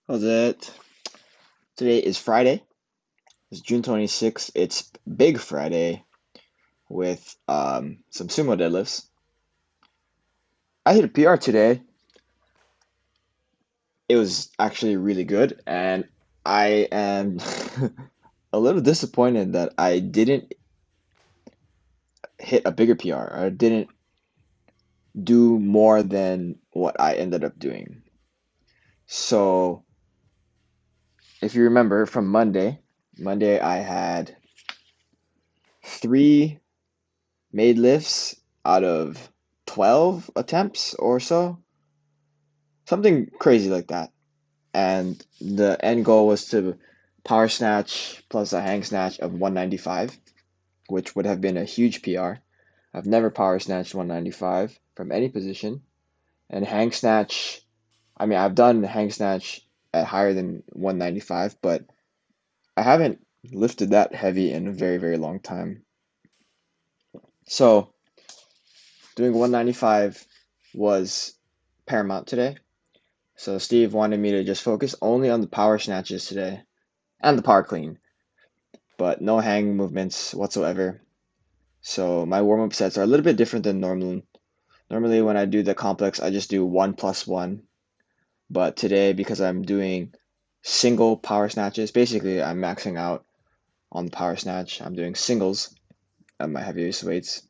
How's it? Today is Friday. It's June 26th. It's Big Friday with some sumo deadlifts. I hit a PR today. It was actually really good, and I am a little disappointed that I didn't hit a bigger PR. I didn't do more than what I ended up doing. So, if you remember from Monday I had three made lifts out of 12 attempts or so, something crazy like that. And the end goal was to power snatch plus a hang snatch of 195, which would have been a huge PR. I've never power snatched 195 from any position. And hang snatch, I mean, I've done hang snatch at higher than 195, but I haven't lifted that heavy in a very, very long time. So doing 195 was paramount today. So Steve wanted me to just focus only on the power snatches today and the power clean, but no hang movements whatsoever. So my warm-up sets are a little bit different than normal. Normally when I do the complex, I just do 1+1. But today, because I'm doing single power snatches, basically I'm maxing out on the power snatch. I'm doing singles of my heaviest weights.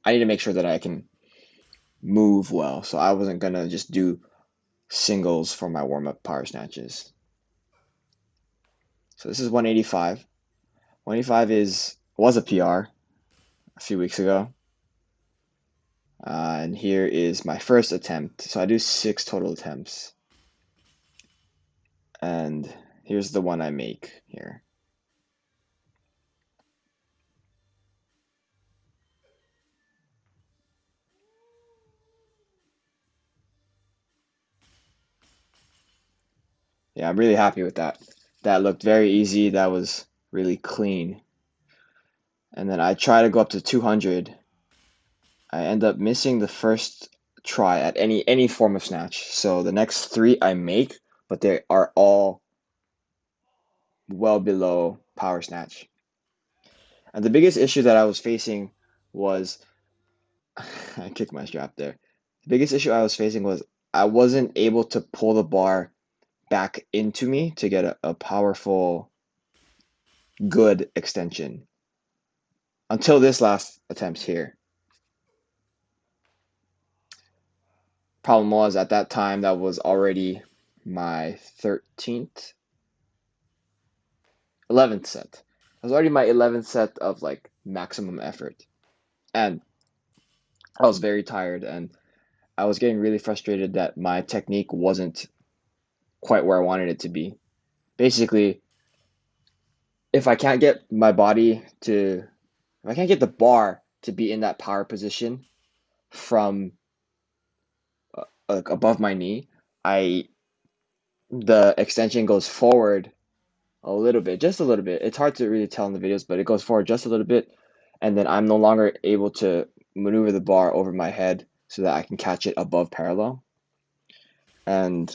I need to make sure that I can move well. So I wasn't gonna just do singles for my warm-up power snatches. So this is 185. 185 was a PR a few weeks ago. And here is my first attempt. So I do 6 total attempts. And here's the one I make here. Yeah, I'm really happy with that. That looked very easy. That was really clean. And then I try to go up to 200. I end up missing the first try at any form of snatch. So the next 3 I make, but they are all well below power snatch. And the biggest issue that I was facing was I kicked my strap there. The biggest issue I was facing was I wasn't able to pull the bar back into me to get a powerful, good extension until this last attempt here. Problem was at that time that was already my 13th, 11th set. It was already my 11th set of like maximum effort. And I was very tired and I was getting really frustrated that my technique wasn't quite where I wanted it to be. Basically, if I can't get my body to, if I can't get the bar to be in that power position from like above my knee, I the extension goes forward a little bit, just a little bit. It's hard to really tell in the videos, but it goes forward just a little bit, and then I'm no longer able to maneuver the bar over my head so that I can catch it above parallel. And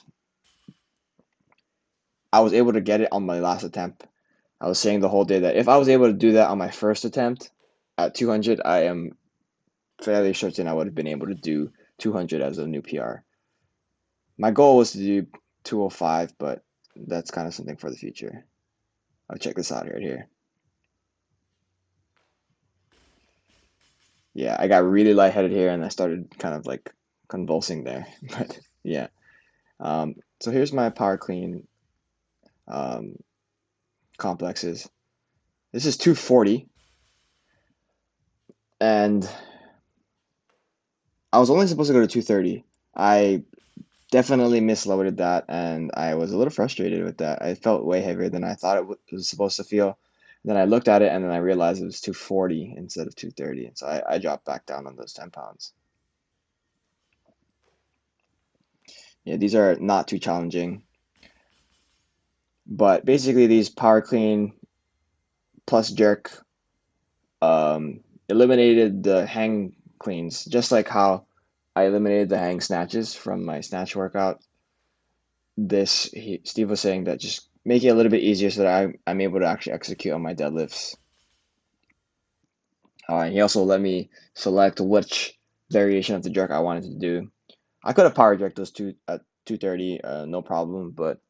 I was able to get it on my last attempt. I was saying the whole day that if I was able to do that on my first attempt at 200, I am fairly certain I would have been able to do 200 as a new PR. My goal was to do 205, but that's kind of something for the future. I'll check this out right here. Yeah, I got really lightheaded here and I started kind of like convulsing there. But yeah. So here's my power clean um, complexes. This is 240, and I was only supposed to go to 230. I definitely misloaded that, and I was a little frustrated with that. I felt way heavier than I thought it was supposed to feel. Then I looked at it, and then I realized it was 240 instead of 230, and so I dropped back down on those 10 pounds. Yeah, these are not too challenging, but basically these power clean plus jerk eliminated the hang cleans, just like how I eliminated the hang snatches from my snatch workout. Steve was saying that just make it a little bit easier so that I'm able to actually execute on my deadlifts. He also let me select which variation of the jerk I wanted to do. I could have power jerked those two at 230, no problem, but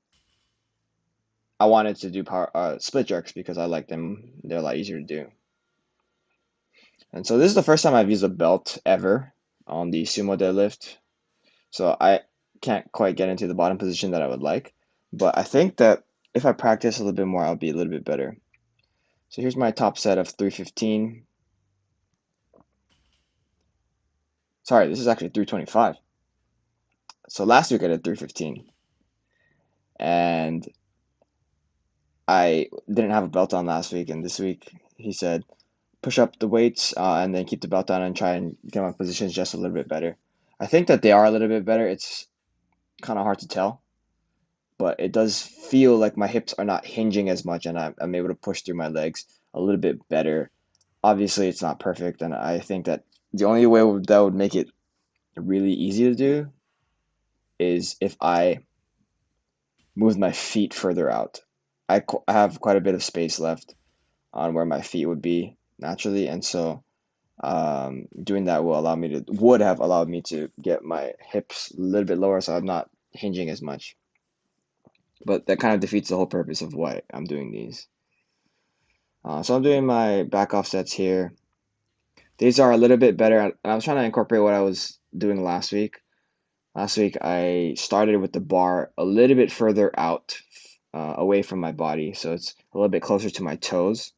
I wanted to do power split jerks because I like them. They're a lot easier to do. And so this is the first time I've used a belt ever on the sumo deadlift. So I can't quite get into the bottom position that I would like, but I think that if I practice a little bit more, I'll be a little bit better. So here's my top set of 315. Sorry, this is actually 325. So last week I did 315, and I didn't have a belt on last week, and this week he said push up the weights and then keep the belt on and try and get my positions just a little bit better. I think that they are a little bit better. It's kind of hard to tell, but it does feel like my hips are not hinging as much and I'm able to push through my legs a little bit better. Obviously, it's not perfect, and I think that the only way that would make it really easy to do is if I move my feet further out. I have quite a bit of space left on where my feet would be naturally, and so doing that would have allowed me to get my hips a little bit lower, so I'm not hinging as much. But that kind of defeats the whole purpose of why I'm doing these. So I'm doing my back offsets here. These are a little bit better. I was trying to incorporate what I was doing last week. Last week I started with the bar a little bit further out, away from my body, so it's a little bit closer to my toes.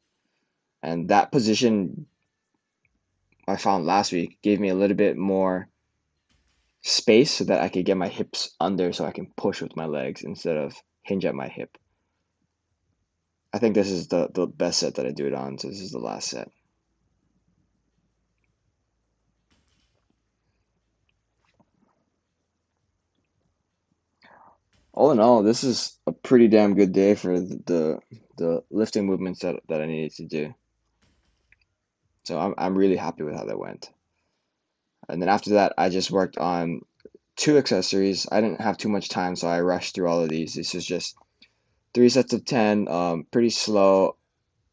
And that position I found last week gave me a little bit more space so that I could get my hips under so I can push with my legs instead of hinge at my hip. I think this is the best set that I do it on, so this is the last set. All in all, this is a pretty damn good day for the lifting movements that I needed to do. So I'm really happy with how that went. And then after that, I just worked on two accessories. I didn't have too much time, so I rushed through all of these. This is just 3 sets of 10, pretty slow,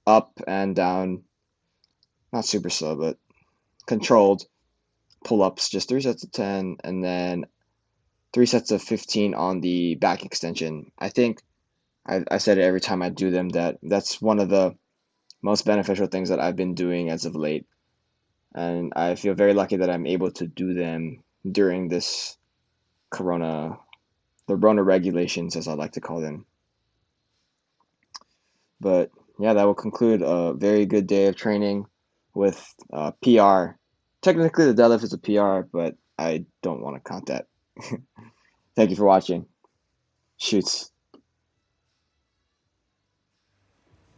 up and down, not super slow, but controlled pull-ups, just 3 sets of 10, and then 3 sets of 15 on the back extension. I think I said it every time I do them that that's one of the most beneficial things that I've been doing as of late. And I feel very lucky that I'm able to do them during this corona, the Rona regulations, as I like to call them. But yeah, that will conclude a very good day of training with PR. Technically, the deadlift is a PR, but I don't want to count that. Thank you for watching. Shoots.